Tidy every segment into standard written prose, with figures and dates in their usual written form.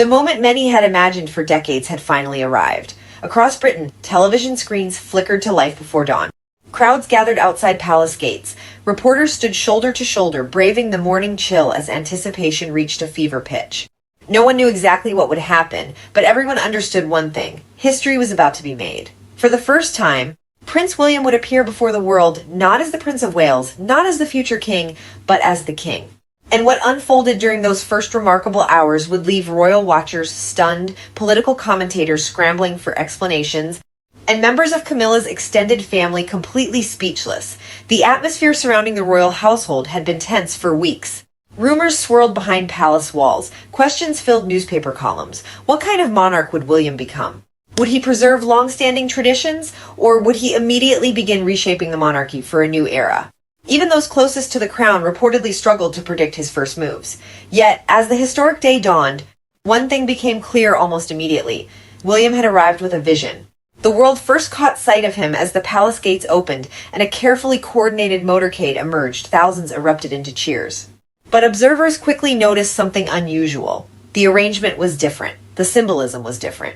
The moment many had imagined for decades had finally arrived. Across Britain, television screens flickered to life before dawn. Crowds gathered outside palace gates. Reporters stood shoulder to shoulder, braving the morning chill as anticipation reached a fever pitch. No one knew exactly what would happen, but everyone understood one thing. History was about to be made. For the first time, Prince William would appear before the world not as the Prince of Wales, not as the future king, but as the king. And what unfolded during those first remarkable hours would leave royal watchers stunned, political commentators scrambling for explanations, and members of Camilla's extended family completely speechless. The atmosphere surrounding the royal household had been tense for weeks. Rumors swirled behind palace walls. Questions filled newspaper columns. What kind of monarch would William become? Would he preserve long-standing traditions, or would he immediately begin reshaping the monarchy for a new era? Even those closest to the crown reportedly struggled to predict his first moves. Yet, as the historic day dawned, one thing became clear almost immediately. William had arrived with a vision. The world first caught sight of him as the palace gates opened and a carefully coordinated motorcade emerged. Thousands erupted into cheers. But observers quickly noticed something unusual. The arrangement was different. The symbolism was different.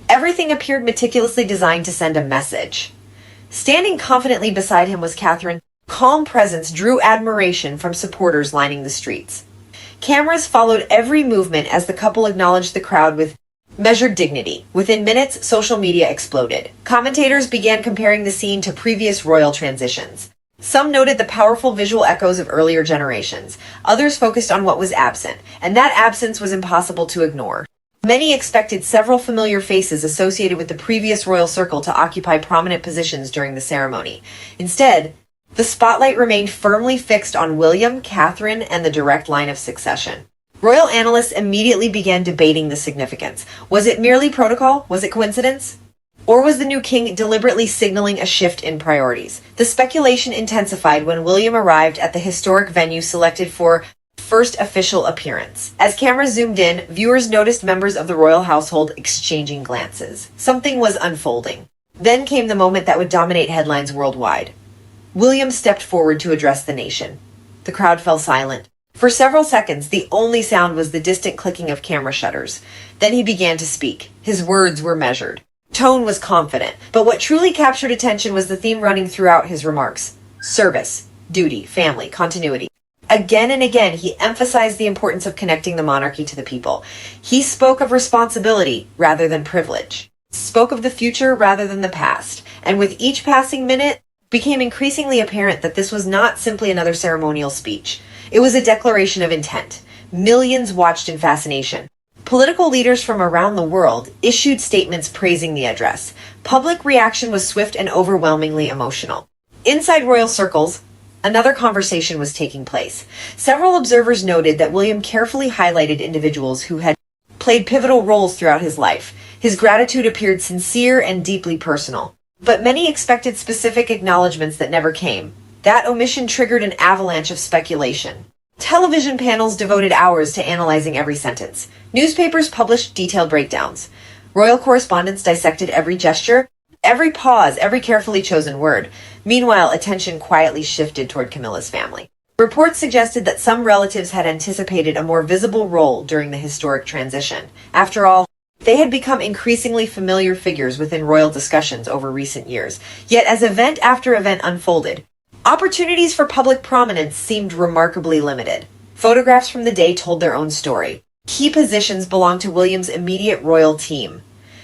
Everything appeared meticulously designed to send a message. Standing confidently beside him was Catherine. Calm presence drew admiration from supporters lining the streets. Cameras followed every movement as the couple acknowledged the crowd with measured dignity. Within minutes, social media exploded. Commentators began comparing the scene to previous royal transitions. Some noted the powerful visual echoes of earlier generations. Others focused on what was absent, and that absence was impossible to ignore. Many expected several familiar faces associated with the previous royal circle to occupy prominent positions during the ceremony. Instead, the spotlight remained firmly fixed on William, Catherine, and the direct line of succession. Royal analysts immediately began debating the significance. Was it merely protocol? Was it coincidence? Or was the new king deliberately signaling a shift in priorities? The speculation intensified when William arrived at the historic venue selected for first official appearance. As cameras zoomed in, viewers noticed members of the royal household exchanging glances. Something was unfolding. Then came the moment that would dominate headlines worldwide. William stepped forward to address the nation. The crowd fell silent. For several seconds, the only sound was the distant clicking of camera shutters. Then he began to speak. His words were measured. Tone was confident, but what truly captured attention was the theme running throughout his remarks. Service, duty, family, continuity. Again and again, he emphasized the importance of connecting the monarchy to the people. He spoke of responsibility rather than privilege, spoke of the future rather than the past, and with each passing minute, became increasingly apparent that this was not simply another ceremonial speech. It was a declaration of intent. Millions watched in fascination. Political leaders from around the world issued statements praising the address. Public reaction was swift and overwhelmingly emotional. Inside royal circles, another conversation was taking place. Several observers noted that William carefully highlighted individuals who had played pivotal roles throughout his life. His gratitude appeared sincere and deeply personal. But many expected specific acknowledgments that never came. That omission triggered an avalanche of speculation. Television panels devoted hours to analyzing every sentence. Newspapers published detailed breakdowns. Royal correspondents dissected every gesture, every pause, every carefully chosen word. Meanwhile, attention quietly shifted toward Camilla's family. Reports suggested that some relatives had anticipated a more visible role during the historic transition. After all, they had become increasingly familiar figures within royal discussions over recent years. Yet as event after event unfolded, opportunities for public prominence seemed remarkably limited. Photographs from the day told their own story. Key positions belonged to William's immediate royal team.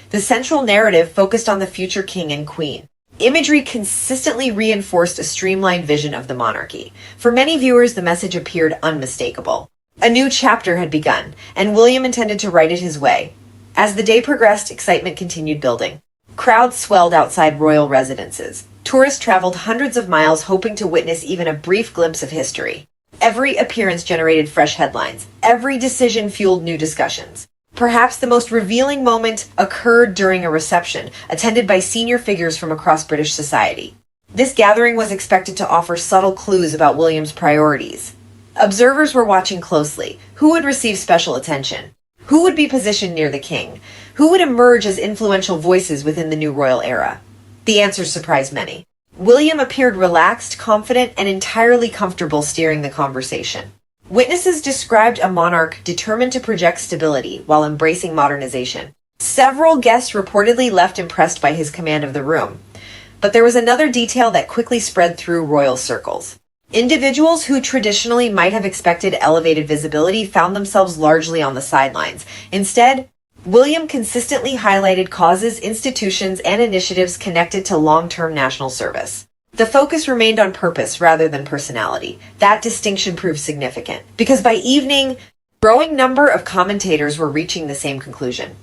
The central narrative focused on the future king and queen. Imagery consistently reinforced a streamlined vision of the monarchy. For many viewers, the message appeared unmistakable. A new chapter had begun, and William intended to write it his way. As the day progressed, excitement continued building. Crowds swelled outside royal residences. Tourists traveled hundreds of miles hoping to witness even a brief glimpse of history. Every appearance generated fresh headlines. Every decision fueled new discussions. Perhaps the most revealing moment occurred during a reception, attended by senior figures from across British society. This gathering was expected to offer subtle clues about William's priorities. Observers were watching closely. Who would receive special attention? Who would be positioned near the king? Who would emerge as influential voices within the new royal era? The answers surprised many. William appeared relaxed, confident, and entirely comfortable steering the conversation. Witnesses described a monarch determined to project stability while embracing modernization. Several guests reportedly left impressed by his command of the room. But there was another detail that quickly spread through royal circles. Individuals who traditionally might have expected elevated visibility found themselves largely on the sidelines. Instead, William consistently highlighted causes, institutions, and initiatives connected to long-term national service. The focus remained on purpose rather than personality. That distinction proved significant, because by evening, a growing number of commentators were reaching the same conclusion.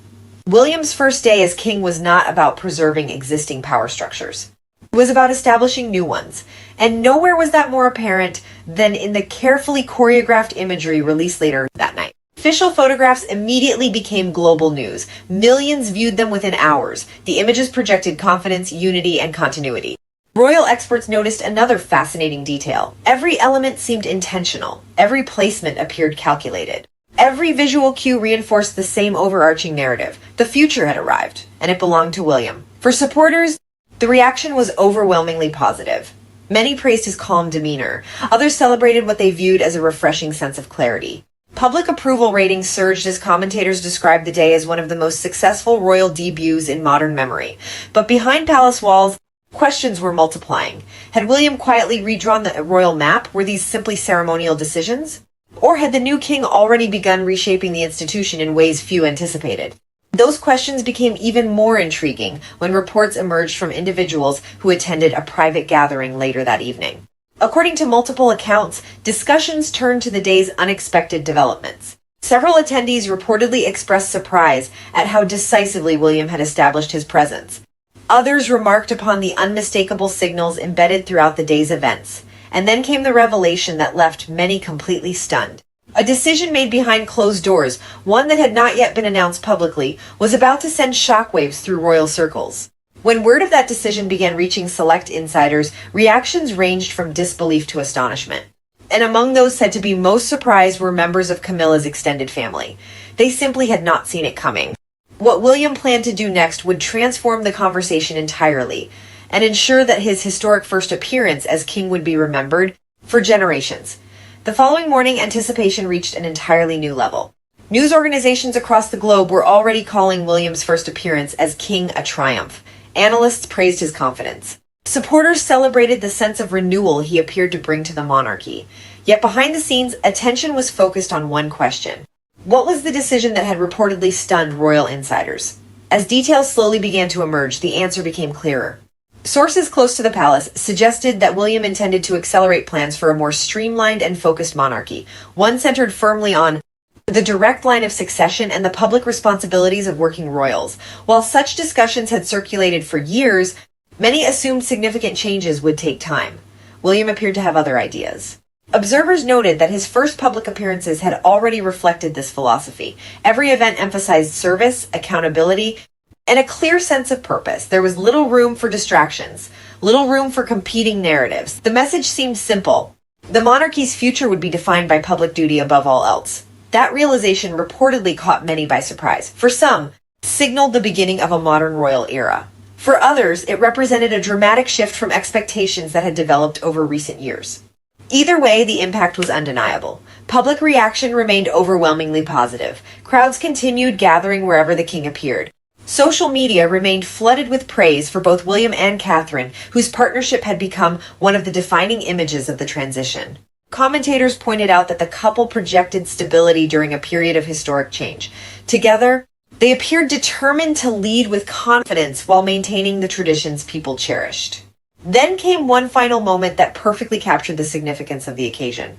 William's first day as king was not about preserving existing power structures. It was about establishing new ones, and nowhere was that more apparent than in the carefully choreographed imagery released later that night. Official photographs immediately became global news. Millions viewed them within hours. The images projected confidence, unity, and continuity. Royal experts noticed another fascinating detail. Every element seemed intentional. Every placement appeared calculated. Every visual cue reinforced the same overarching narrative. The future had arrived, and it belonged to William. For supporters, the reaction was overwhelmingly positive. Many praised his calm demeanor. Others celebrated what they viewed as a refreshing sense of clarity. Public approval ratings surged as commentators described the day as one of the most successful royal debuts in modern memory. But behind palace walls, questions were multiplying. Had William quietly redrawn the royal map? Were these simply ceremonial decisions? Or had the new king already begun reshaping the institution in ways few anticipated? Those questions became even more intriguing when reports emerged from individuals who attended a private gathering later that evening. According to multiple accounts, discussions turned to the day's unexpected developments. Several attendees reportedly expressed surprise at how decisively William had established his presence. Others remarked upon the unmistakable signals embedded throughout the day's events. And then came the revelation that left many completely stunned. A decision made behind closed doors, one that had not yet been announced publicly, was about to send shockwaves through royal circles. When word of that decision began reaching select insiders, reactions ranged from disbelief to astonishment. And among those said to be most surprised were members of Camilla's extended family. They simply had not seen it coming. What William planned to do next would transform the conversation entirely, and ensure that his historic first appearance as king would be remembered for generations. The following morning, anticipation reached an entirely new level. News organizations across the globe were already calling William's first appearance as king a triumph. Analysts praised his confidence. Supporters celebrated the sense of renewal he appeared to bring to the monarchy. Yet behind the scenes, attention was focused on one question. What was the decision that had reportedly stunned royal insiders? As details slowly began to emerge, the answer became clearer. Sources close to the palace suggested that William intended to accelerate plans for a more streamlined and focused monarchy, one centered firmly on the direct line of succession and the public responsibilities of working royals. While such discussions had circulated for years, many assumed significant changes would take time. William appeared to have other ideas. Observers noted that his first public appearances had already reflected this philosophy. Every event emphasized service, accountability, and a clear sense of purpose. There was little room for distractions, little room for competing narratives. The message seemed simple. The monarchy's future would be defined by public duty above all else. That realization reportedly caught many by surprise. For some, it signaled the beginning of a modern royal era. For others, it represented a dramatic shift from expectations that had developed over recent years. Either way, the impact was undeniable. Public reaction remained overwhelmingly positive. Crowds continued gathering wherever the king appeared. Social media remained flooded with praise for both William and Catherine, whose partnership had become one of the defining images of the transition. Commentators pointed out that the couple projected stability during a period of historic change. Together, they appeared determined to lead with confidence while maintaining the traditions people cherished. Then came one final moment that perfectly captured the significance of the occasion.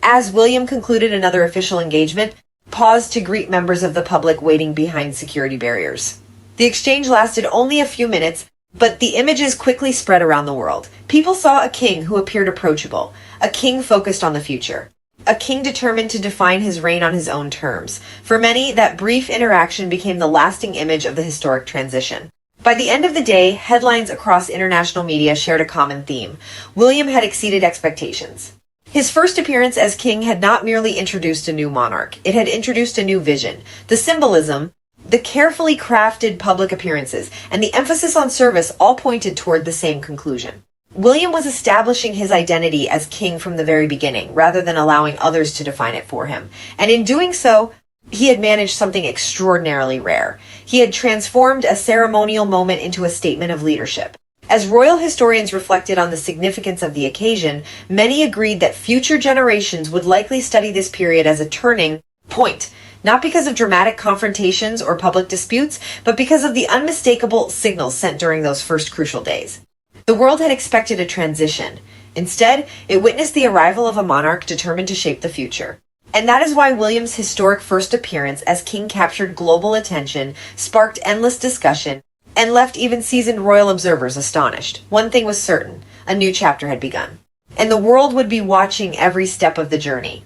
As William concluded another official engagement, paused to greet members of the public waiting behind security barriers. The exchange lasted only a few minutes, but the images quickly spread around the world. People saw a king who appeared approachable, a king focused on the future, a king determined to define his reign on his own terms. For many, that brief interaction became the lasting image of the historic transition. By the end of the day, headlines across international media shared a common theme. William had exceeded expectations. His first appearance as king had not merely introduced a new monarch, it had introduced a new vision. The symbolism, the carefully crafted public appearances, and the emphasis on service all pointed toward the same conclusion. William was establishing his identity as king from the very beginning, rather than allowing others to define it for him. And in doing so, he had managed something extraordinarily rare. He had transformed a ceremonial moment into a statement of leadership. As royal historians reflected on the significance of the occasion, many agreed that future generations would likely study this period as a turning point, not because of dramatic confrontations or public disputes, but because of the unmistakable signals sent during those first crucial days. The world had expected a transition. Instead, it witnessed the arrival of a monarch determined to shape the future. And that is why William's historic first appearance as king captured global attention, sparked endless discussion, and left even seasoned royal observers astonished. One thing was certain: a new chapter had begun. And the world would be watching every step of the journey.